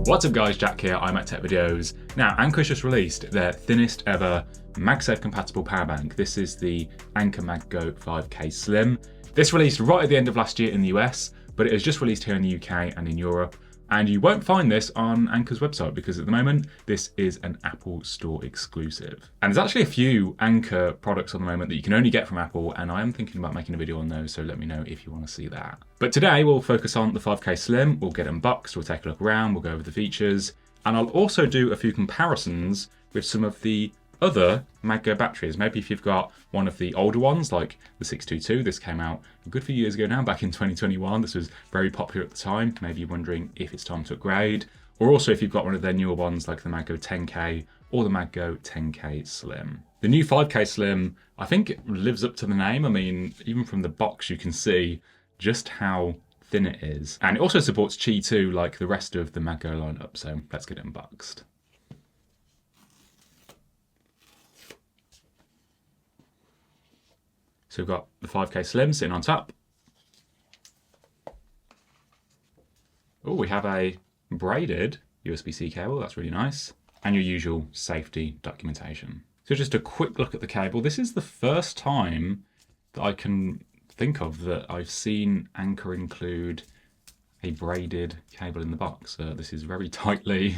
What's up guys, Jack here, I'm at Tech Videos. Now, Anker's just released their thinnest ever MagSafe compatible power bank. This is the Anker MagGo 5K Slim. This released right at the end of last year in the US, but it has just released here in the UK and in Europe. And you won't find this on Anker's website because at the moment, this is an Apple Store exclusive. And there's actually a few Anker products at the moment that you can only get from Apple, and I am thinking about making a video on those, so let me know if you want to see that. But today we'll focus on the 5K Slim, we'll get it unboxed, we'll take a look around, we'll go over the features, and I'll also do a few comparisons with some of the other MagGo batteries. Maybe if you've got one of the older ones like the 622, this came out a good few years ago now, back in 2021. This was very popular at the time. Maybe you're wondering if it's time to upgrade. Or also if you've got one of their newer ones like the MagGo 10K or the MagGo 10K Slim. The new 5K Slim, I think it lives up to the name. I mean, even from the box you can see just how thin it is. And it also supports Qi 2 like the rest of the MagGo lineup, so let's get it unboxed. So we've got the 5K Slim sitting on top. Oh, we have a braided USB-C cable, that's really nice. And your usual safety documentation. So just a quick look at the cable. This is the first time that I can think of that I've seen Anker include a braided cable in the box. This is very tightly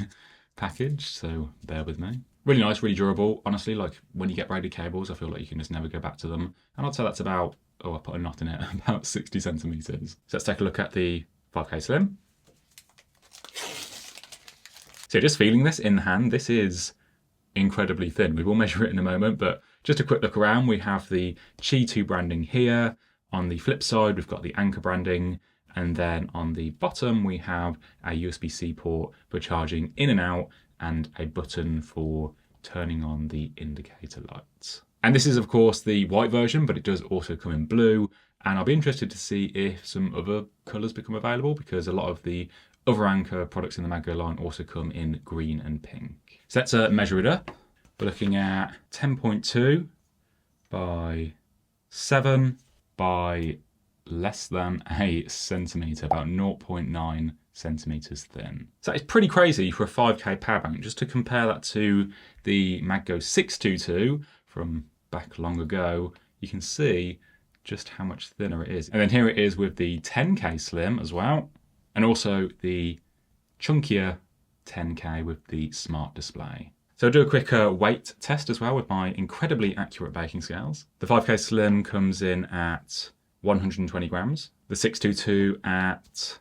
packaged, so bear with me. Really nice, really durable. Honestly, like when you get braided cables, I feel like you can just never go back to them. And I'd say that's about, oh, I put a knot in it, about 60 centimeters. So let's take a look at the 5K Slim. So just feeling this in the hand, this is incredibly thin. We will measure it in a moment, but just a quick look around. We have the Qi 2 branding here. On the flip side, we've got the Anker branding. And then on the bottom, we have a USB-C port for charging in and out, and a button for turning on the indicator lights. And this is of course the white version, but it does also come in blue. And I'll be interested to see if some other colors become available because a lot of the other Anker products in the MagGo line also come in green and pink. So let's measure it up. We're looking at 10.2 by 7 by less than a centimeter, about 0.9 centimeters thin. So it's pretty crazy for a 5K power bank. Just to compare that to the MagGo 622 from back long ago, you can see just how much thinner it is. And then here it is with the 10K Slim as well, and also the chunkier 10K with the smart display. So I'll do a quick weight test as well with my incredibly accurate baking scales. The 5K Slim comes in at 120 grams, the 622 at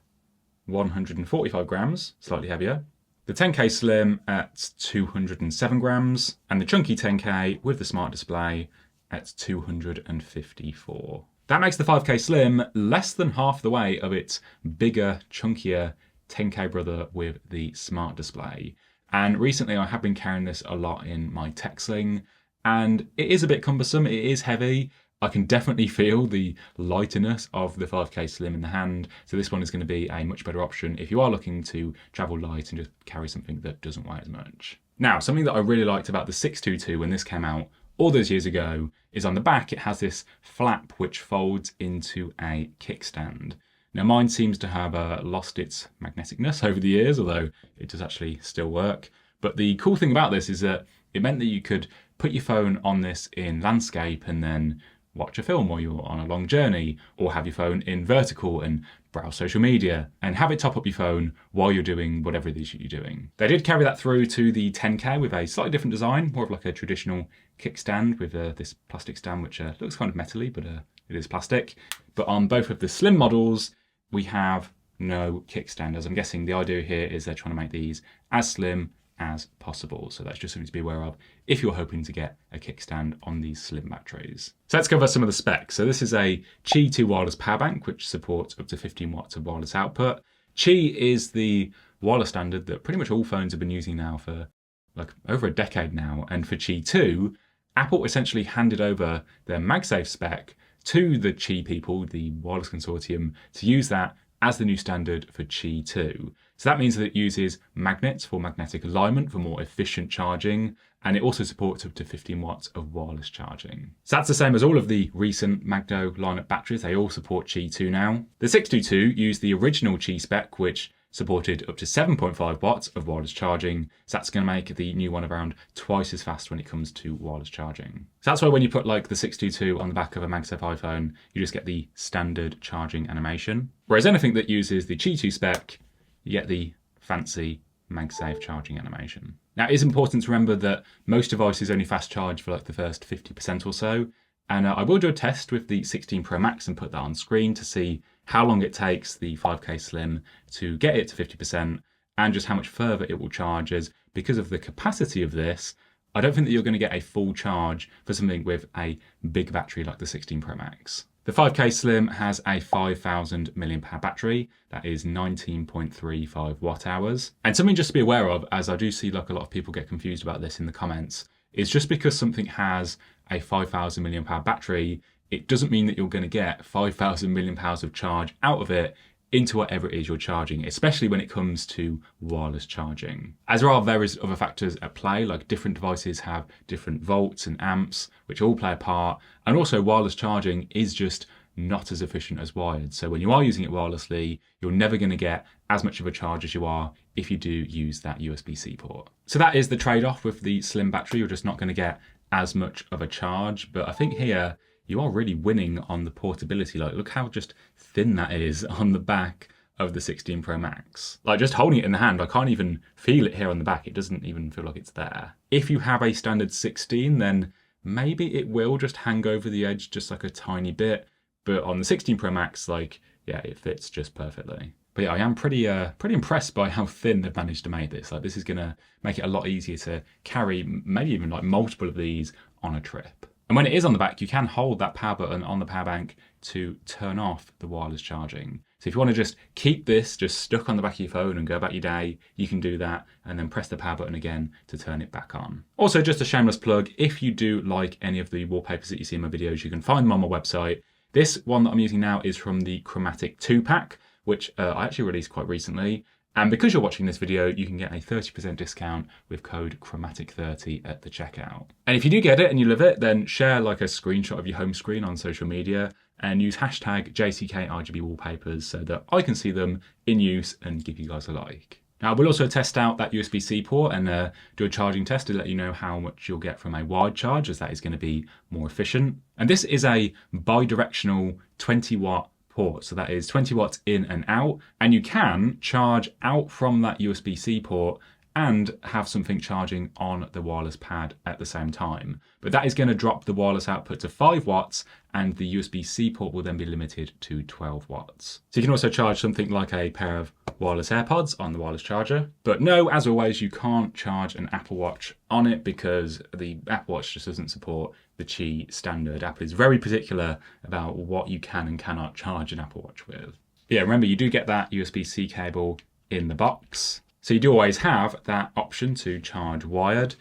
145 grams, slightly heavier. The 10K Slim at 207 grams, and the chunky 10K with the smart display at 254. That makes the 5K Slim less than half the weight of its bigger, chunkier 10K brother with the smart display. And recently I have been carrying this a lot in my tech sling, and it is a bit cumbersome, it is heavy. I can definitely feel the lightness of the 5K Slim in the hand, so this one is going to be a much better option if you are looking to travel light and just carry something that doesn't weigh as much. Now, something that I really liked about the 622 when this came out all those years ago is on the back it has this flap which folds into a kickstand. Now mine seems to have lost its magneticness over the years, although it does actually still work. But the cool thing about this is that it meant that you could put your phone on this in landscape and then watch a film while you're on a long journey, or have your phone in vertical and browse social media, and have it top up your phone while you're doing whatever it is you're doing. They did carry that through to the 10K with a slightly different design, more of like a traditional kickstand with this plastic stand which looks kind of metally, but it is plastic. But on both of the Slim models, we have no kickstand, as I'm guessing the idea here is they're trying to make these as slim as possible. So that's just something to be aware of if you're hoping to get a kickstand on these Slim batteries. So let's cover some of the specs. So this is a Qi 2 wireless power bank, which supports up to 15 watts of wireless output. Qi is the wireless standard that pretty much all phones have been using now for like over a decade now. And for Qi 2, Apple essentially handed over their MagSafe spec to the Qi people, the wireless consortium, to use that as the new standard for Qi 2. So that means that it uses magnets for magnetic alignment for more efficient charging, and it also supports up to 15 watts of wireless charging. So that's the same as all of the recent MagGo lineup batteries. They all support Qi 2 now. The 622 used the original Qi spec, which supported up to 7.5 watts of wireless charging. So that's going to make the new one around twice as fast when it comes to wireless charging. So that's why when you put like the 622 on the back of a MagSafe iPhone, you just get the standard charging animation. Whereas anything that uses the Qi2 spec, you get the fancy MagSafe charging animation. Now, it is important to remember that most devices only fast charge for like the first 50% or so. And I will do a test with the 16 Pro Max and put that on screen to see how long it takes the 5K Slim to get it to 50% and just how much further it will charge, as because of the capacity of this, I don't think that you're going to get a full charge for something with a big battery like the 16 Pro Max. The 5K Slim has a 5,000 mAh battery, that is 19.35 watt hours. And something just to be aware of, as I do see like a lot of people get confused about this in the comments, is just because something has a 5,000 mAh battery, it doesn't mean that you're going to get 5,000 mAh of charge out of it into whatever it is you're charging, especially when it comes to wireless charging. As there are various other factors at play, like different devices have different volts and amps, which all play a part, and also wireless charging is just not as efficient as wired. So when you are using it wirelessly, you're never going to get as much of a charge as you are if you do use that USB-C port. So that is the trade-off with the slim battery. You're just not going to get as much of a charge, but I think here you are really winning on the portability. Like, look how just thin that is on the back of the 16 Pro Max. Like, just holding it in the hand, I can't even feel it here on the back. It doesn't even feel like it's there. If you have a standard 16, then maybe it will just hang over the edge just like a tiny bit. But on the 16 Pro Max, like, yeah, it fits just perfectly. But yeah, I am pretty impressed by how thin they've managed to make this. Like, this is gonna make it a lot easier to carry, maybe even like multiple of these on a trip. And when it is on the back, you can hold that power button on the power bank to turn off the wireless charging. So if you want to just keep this just stuck on the back of your phone and go about your day, you can do that and then press the power button again to turn it back on. Also, just a shameless plug, if you do like any of the wallpapers that you see in my videos, you can find them on my website. This one that I'm using now is from the Chromatic 2-pack, which I actually released quite recently. And because you're watching this video, you can get a 30% discount with code Chromatic30 at the checkout. And if you do get it and you love it, then share like a screenshot of your home screen on social media and use hashtag JCKRGB wallpapers so that I can see them in use and give you guys a like. Now, we'll also test out that USB-C port and do a charging test to let you know how much you'll get from a wired charge, as that is going to be more efficient. And this is a bi-directional 20-watt port, so that is 20 watts in and out, and you can charge out from that USB-C port and have something charging on the wireless pad at the same time. But that is going to drop the wireless output to 5 watts and the USB-C port will then be limited to 12 watts. So you can also charge something like a pair of wireless AirPods on the wireless charger. But no, as always, you can't charge an Apple Watch on it because the Apple Watch just doesn't support the Qi standard. Apple is very particular about what you can and cannot charge an Apple Watch with. But yeah, remember, you do get that USB-C cable in the box. So you do always have that option to charge wired.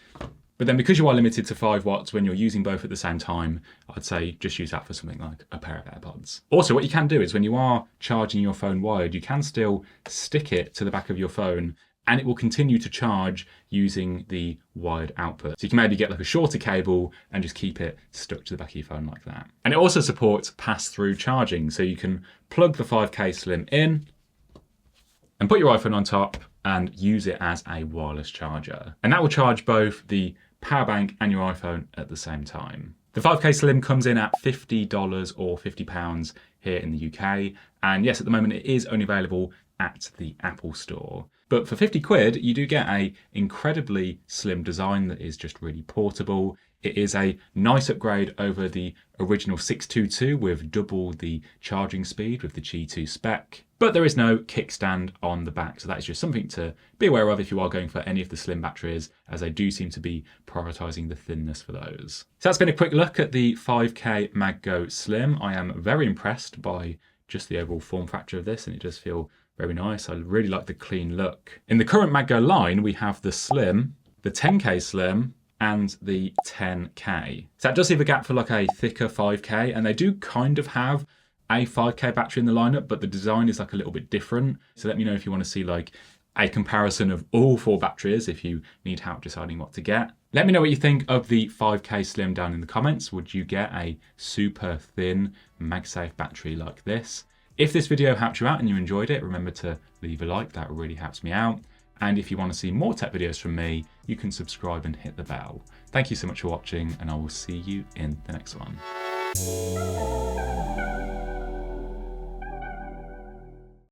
But then because you are limited to 5 watts when you're using both at the same time, I'd say just use that for something like a pair of AirPods. Also, what you can do is when you are charging your phone wired, you can still stick it to the back of your phone and it will continue to charge using the wired output. So you can maybe get like a shorter cable and just keep it stuck to the back of your phone like that. And it also supports pass-through charging. So you can plug the 5K Slim in and put your iPhone on top and use it as a wireless charger. And that will charge both the power bank and your iPhone at the same time. The 5K Slim comes in at $50 or £50 here in the UK. And yes, at the moment it is only available at the Apple Store. But for 50 quid, you do get a incredibly slim design that is just really portable. It is a nice upgrade over the original 622 with double the charging speed with the Qi 2 spec. But there is no kickstand on the back, so that is just something to be aware of if you are going for any of the slim batteries, as they do seem to be prioritising the thinness for those. So that's been a quick look at the 5K MagGo Slim. I am very impressed by just the overall form factor of this, and it does feel very nice. I really like the clean look. In the current MagGo line, we have the Slim, the 10K Slim, and the 10K. So that does leave a gap for like a thicker 5K, and they do kind of have a 5K battery in the lineup, but the design is like a little bit different. So let me know if you want to see like a comparison of all 4 batteries if you need help deciding what to get. Let me know what you think of the 5K Slim down in the comments. Would you get a super thin MagSafe battery like this? If this video helped you out and you enjoyed it, remember to leave a like, that really helps me out. And if you want to see more tech videos from me, you can subscribe and hit the bell. Thank you so much for watching, and I will see you in the next one.